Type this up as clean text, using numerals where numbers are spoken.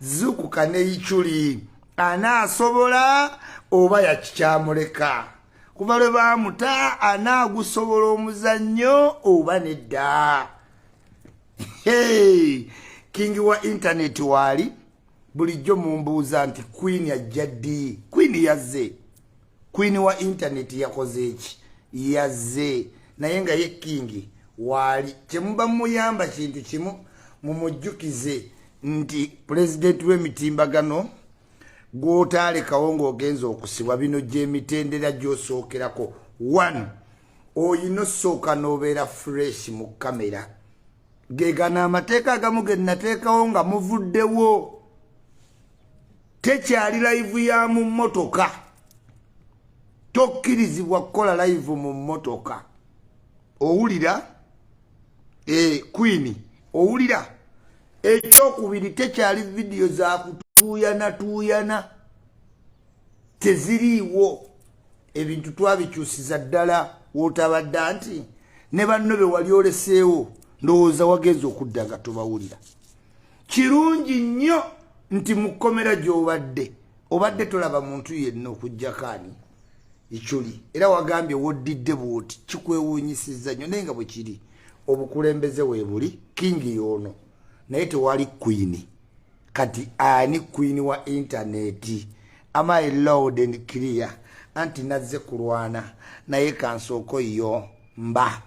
zukuka ne ichuli anaasobola oba yakikyamuleka kuba lwe baamuta anaagusobola omuzannyo oba nedda. Hey, kingi wa internet wali bulijjo mumbuuza nti Queen ajja ddi? Queen yazze. Queen wa internet yakoze eki? Yazze. Naye nga ye kingi wali kyemuba muyamba kintu kimu mumujjukize nti president w'emitimbagano gw'otaalekawo ng'ogenza okusibwa bino gy'emitendera gy'osookerako. 1 oyina osooka n'obeera fresh mu kamera. Gegana amateeka agamu ge nateekawo nga muvuddewo. Tekyali live ya mu mmotoka. Tokkirizibwa kukola live mu mmotoka. Owulira? Queen, owulira? Ekyokubiri tekyali video za kutuuyana teziriiwo. Ebintu twabikyusiza ddala wootabadda nti ne banno be wali oleseewo ndowooza wagenza okudda nga tobawulira. Kirungi nnyo nti mu kkomera gy'obadde tolaba muntu yenna okujjakaani ichuli. Era wagambye woddidde bwoti kikwewuunyisizza nnyo naye nga bwe kiri obukulembeze weebuli kingi y'ono naye tewali Queen. Kati ani Queen wa internet? Am I loud and clear? Anti nazze kulwana naye kansooko yo mba